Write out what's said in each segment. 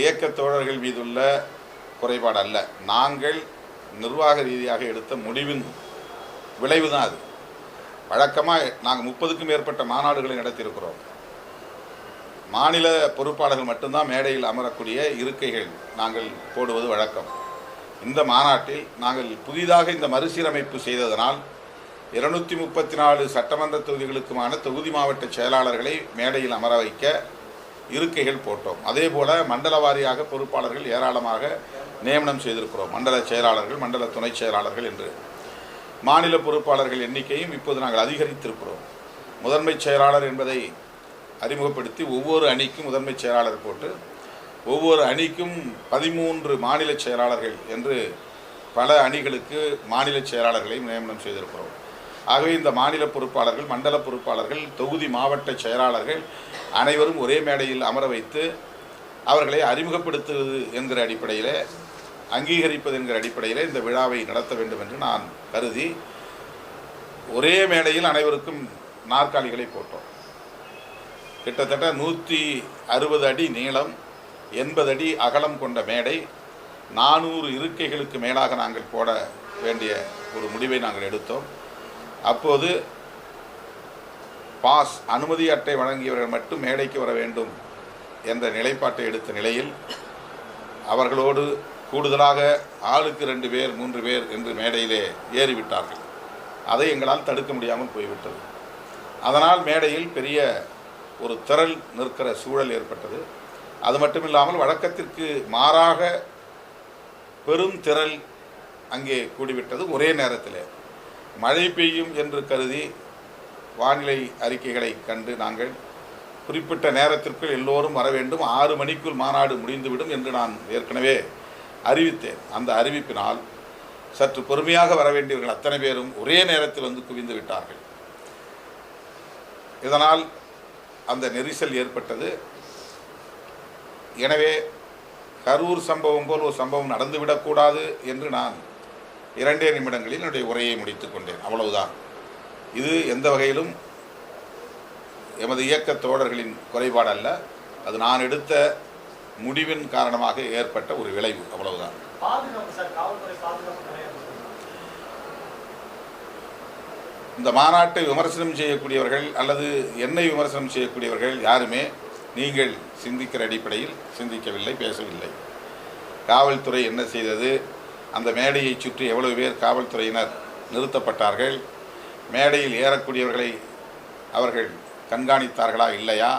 இயக்க தோழர்கள் மீதுள்ள குறைபாடு அல்ல, நாங்கள் நிர்வாக ரீதியாக எடுத்த முடிவின் விளைவு தான் அது. வழக்கமாக நாங்கள் 30க்கும் மேற்பட்ட மாநாடுகளை நடத்தியிருக்கிறோம். மாநில பொறுப்பாளர்கள் மட்டும்தான் மேடையில் அமரக்கூடிய இருக்கைகள் நாங்கள் போடுவது வழக்கம். இந்த மாநாட்டில் நாங்கள் புதிதாக இந்த மறுசீரமைப்பு செய்ததனால் 234 சட்டமன்ற தொகுதிகளுக்குமான தொகுதி மாவட்ட செயலாளர்களை மேடையில் அமர வைக்க இருக்கைகள் போட்டோம். அதே போல் மண்டல வாரியாக பொறுப்பாளர்கள் ஏராளமாக நியமனம் செய்திருக்கிறோம். மண்டல செயலாளர்கள், மண்டல துணை செயலாளர்கள் என்று. மாநில பொறுப்பாளர்கள் எண்ணிக்கையும் இப்போது நாங்கள் அதிகரித்திருக்கிறோம். முதன்மை செயலாளர் என்பதை அறிமுகப்படுத்தி ஒவ்வொரு அணிக்கும் முதன்மை செயலாளர் போட்டு ஒவ்வொரு அணிக்கும் 13 மாநில செயலாளர்கள் என்று பல அணிகளுக்கு மாநில செயலாளர்களை நியமனம் செய்திருக்கிறோம். ஆகவே இந்த மாநில பொறுப்பாளர்கள், மண்டல பொறுப்பாளர்கள், தொகுதி மாவட்ட செயலாளர்கள் அனைவரும் ஒரே மேடையில் அமர வைத்து அவர்களை அறிமுகப்படுத்துவது என்கிற அடிப்படையில், அங்கீகரிப்பது என்கிற அடிப்படையில் இந்த விழாவை நடத்த வேண்டும் என்று நான் கருதி ஒரே மேடையில் அனைவருக்கும் நாற்காலிகளை போட்டோம். கிட்டத்தட்ட 160 அடி நீளம், 80 அடி அகலம் கொண்ட மேடை, 400 இருக்கைகளுக்கு மேலாக நாங்கள் போட வேண்டிய ஒரு முடிவை நாங்கள் எடுத்தோம். அப்போது பாஸ் அனுமதி அட்டை வழங்கியவர்கள் மட்டும் மேடைக்கு வர வேண்டும் என்ற நிலைப்பாட்டை எடுத்த நிலையில் அவர்களோடு கூடுதலாக ஆளுக்கு 2 பேர் 3 பேர் என்று மேடையிலே ஏறிவிட்டார்கள். அதை எங்களால் தடுக்க முடியாமல் போய்விட்டது. அதனால் மேடையில் பெரிய ஒரு திரள் நிற்கிற சூழல் ஏற்பட்டது. அது மட்டுமில்லாமல் வழக்கத்திற்கு மாறாக பெரும் திரள் அங்கே கூடிவிட்டது. ஒரே நேரத்தில் மழை பெய்யும் என்று கருதி வானிலை அறிக்கைகளை கண்டு நாங்கள் குறிப்பிட்ட நேரத்திற்குள் எல்லோரும் வர வேண்டும், 6 மணிக்குள் மாநாடு முடிந்துவிடும் என்று நான் ஏற்கனவே அறிவித்தேன். அந்த அறிவிப்பினால் சற்று பொறுமையாக வர வேண்டியவர்கள் அத்தனை பேரும் ஒரே நேரத்தில் வந்து குவிந்து விட்டார்கள். இதனால் அந்த நெரிசல் ஏற்பட்டது. எனவே கரூர் சம்பவம் போல் ஒரு சம்பவம் நடந்துவிடக்கூடாது என்று நான் 2 நிமிடங்களில் என்னுடைய உரையை முடித்து கொண்டேன். அவ்வளவுதான். இது எந்த வகையிலும் எமது இயக்க தோழர்களின் குறைபாடு அல்ல, அது நான் எடுத்த முடிவின் காரணமாக ஏற்பட்ட ஒரு விளைவு. அவ்வளவுதான். இந்த மாநாட்டை விமர்சனம் செய்யக்கூடியவர்கள் அல்லது என்னை விமர்சனம் செய்யக்கூடியவர்கள் யாருமே நீங்கள் சிந்திக்கிற அடிப்படையில் சிந்திக்கவில்லை, பேசவில்லை. காவல்துறை என்ன செய்தது, அந்த மேடையை சுற்றி எவ்வளவு பேர் காவல்துறையினர் நிறுத்தப்பட்டார்கள், மேடையில் ஏறக்கூடியவர்களை அவர்கள் கண்காணித்தார்களா இல்லையா,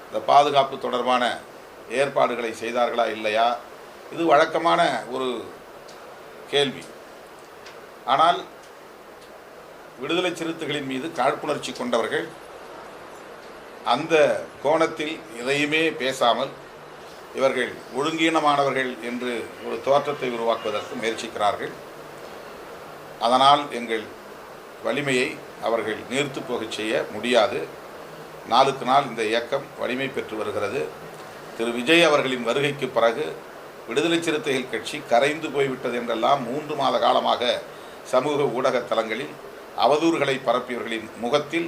இந்த பாதுகாப்பு தொடர்பான ஏற்பாடுகளை செய்தார்களா இல்லையா, இது வழக்கமான ஒரு கேள்வி. ஆனால் விடுதலை சிறுத்தைகளின் மீது காழ்ப்புணர்ச்சி கொண்டவர்கள் அந்த கோணத்தில் எதையுமே பேசாமல் இவர்கள் ஒழுங்கீனமானவர்கள் என்று ஒரு தோற்றத்தை உருவாக்குவதற்கு முயற்சிக்கிறார்கள். அதனால் எங்கள் வலிமையை அவர்கள் நீர்த்து போகச் செய்ய முடியாது. நாளுக்கு நாள் இந்த இயக்கம் வலிமை பெற்று வருகிறது. திரு விஜய் அவர்களின் வருகைக்கு பிறகு விடுதலை சிறுத்தைகள் கட்சி கரைந்து போய்விட்டது என்றெல்லாம் 3 மாத காலமாக சமூக ஊடக தளங்களில் அவதூறுகளை பரப்பியவர்களின் முகத்தில்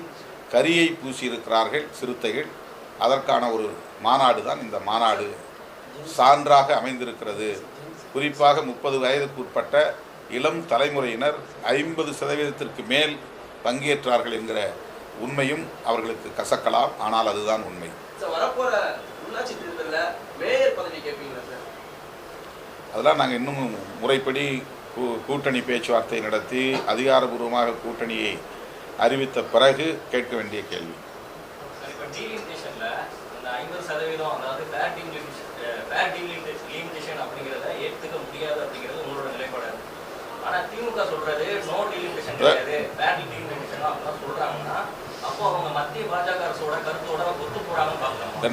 கரியை பூசியிருக்கிறார்கள் சிறுத்தைகள். அதற்கான ஒரு மாநாடு தான் இந்த மாநாடு சான்றாக அமைந்திருக்கிறது. குறிப்பாக 30 வயதுக்கு உட்பட்ட இளம் தலைமுறையினர் 50% மேல் பங்கேற்றார்கள் என்கிற உண்மையும் அவர்களுக்கு கசக்கலாம். ஆனால் அதுதான் உண்மை. அதெல்லாம் நாங்கள் இன்னும் முறைப்படி கூட்டணி பேச்சுவார்த்தை நடத்தி அதிகாரபூர்வமாக கூட்டணியை அறிவித்த பிறகு கேட்க வேண்டிய கேள்வி.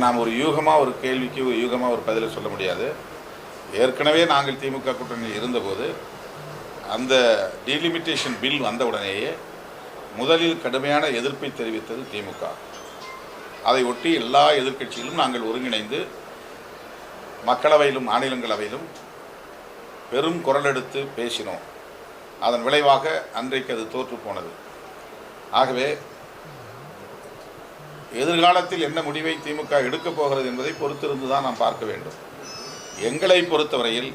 நாம் ஒரு யூகமாக ஒரு கேள்விக்கு ஒரு யூகமாக ஒரு பதிலை சொல்ல முடியாது. ஏற்கனவே நாங்கள் திமுக கூட்டணியில் இருந்தபோது அந்த டீலிமிட்டேஷன் பில் வந்தவுடனேயே முதலில் கடுமையான எதிர்ப்பை தெரிவித்தது திமுக. அதை ஒட்டி எல்லா எதிர்க்கட்சிகளும் நாங்கள் ஒருங்கிணைந்து மக்களவையிலும் மாநிலங்களவையிலும் பெரும் குரல் எடுத்து பேசினோம். அதன் விளைவாக அன்றைக்கு அது தோற்று போனது. ஆகவே எதிர்காலத்தில் என்ன முடிவை திமுக எடுக்கப் போகிறது என்பதை பொறுத்திருந்து தான் நாம் பார்க்க வேண்டும். எங்களை பொறுத்தவரையில்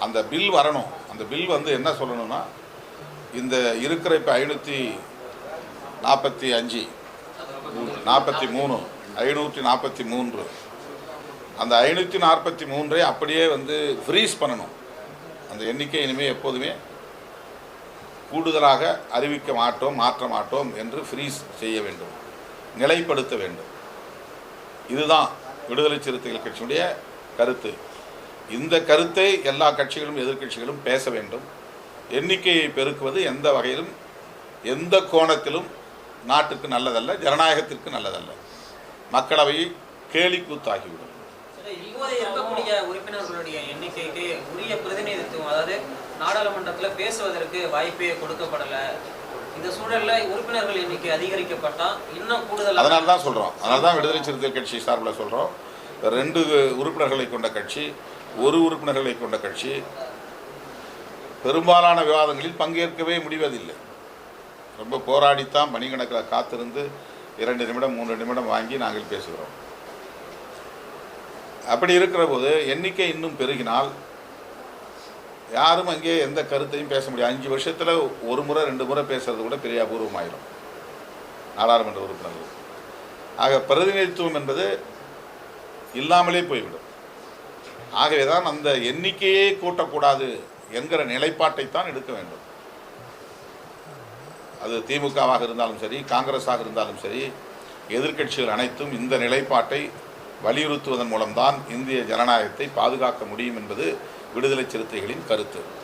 அந்த பில் வரணும். அந்த பில் வந்து என்ன சொல்லணும்னா, இந்த இருக்கிற இப்போ 545 43 543 அந்த 543 அப்படியே வந்து ஃப்ரீஸ் பண்ணணும். அந்த எண்ணிக்கை இனிமேல் எப்போதுமே கூடுதலாக அறிவிக்க மாட்டோம், மாற்ற மாட்டோம் என்று ஃப்ரீஸ் செய்ய வேண்டும், நிலைப்படுத்த வேண்டும். இதுதான் விடுதலை சிறுத்தைகள் கட்சியுடைய கருத்து. இந்த கருத்தை எல்லா கட்சிகளும் எதிர்க்கட்சிகளும் பேச வேண்டும். எண்ணிக்கையை பெருக்குவது எந்த வகையிலும் எந்த கோணத்திலும் நாட்டுக்கு நல்லதல்ல, ஜனநாயகத்திற்கு நல்லதல்ல. மக்களவை கேலிக்கூத்தாகிவிடும். இப்போது இருக்கக்கூடிய உறுப்பினர்களுடைய எண்ணிக்கைக்கு உரிய பிரதிநிதித்துவம், அதாவது நாடாளுமன்றத்தில் பேசுவதற்கு வாய்ப்பே கொடுக்கப்படலை. இந்த சூழலில் உறுப்பினர்கள் எண்ணிக்கை அதிகரிக்கப்பட்டால் இன்னும் கூடுதல். அதனால தான் சொல்கிறோம், அதனால தான் விடுதலை சிறுத்தைகள் கட்சி சார்பில் சொல்கிறோம், 2 உறுப்பினர்களை கொண்ட கட்சி, 1 உறுப்பினர்களை கொண்ட கட்சி பெரும்பாலான விவாதங்களில் பங்கேற்கவே முடிவதில்லை. ரொம்ப போராடித்தான் மணிக்கணக்கில் காத்திருந்து 2 நிமிடம் 3 நிமிடம் வாங்கி நாங்கள் பேசுகிறோம். அப்படி இருக்கிற போது எண்ணிக்கை இன்னும் பெருகினால் யாரும் அங்கே எந்த கருத்தையும் பேச முடியும். 5 வருஷத்தில் 1 முறை 2 முறை பேசுறது கூட பெரிய அபூர்வமாயிடும் நாடாளுமன்ற உறுப்பினர்கள். ஆக பிரதிநிதித்துவம் என்பது இல்லாமலே போய்விடும். ஆகவே தான் அந்த எண்ணிக்கையே கூட்டக்கூடாது என்கிற நிலைப்பாட்டைத்தான் எடுக்க வேண்டும். அது திமுகவாக இருந்தாலும் சரி, காங்கிரஸாக இருந்தாலும் சரி, எதிர்க்கட்சிகள் அனைத்தும் இந்த நிலைப்பாட்டை வலியுறுத்துவதன் மூலம்தான் இந்திய ஜனநாயகத்தை பாதுகாக்க முடியும் என்பது விடுதலை சிறுத்தைகளின் கருத்து.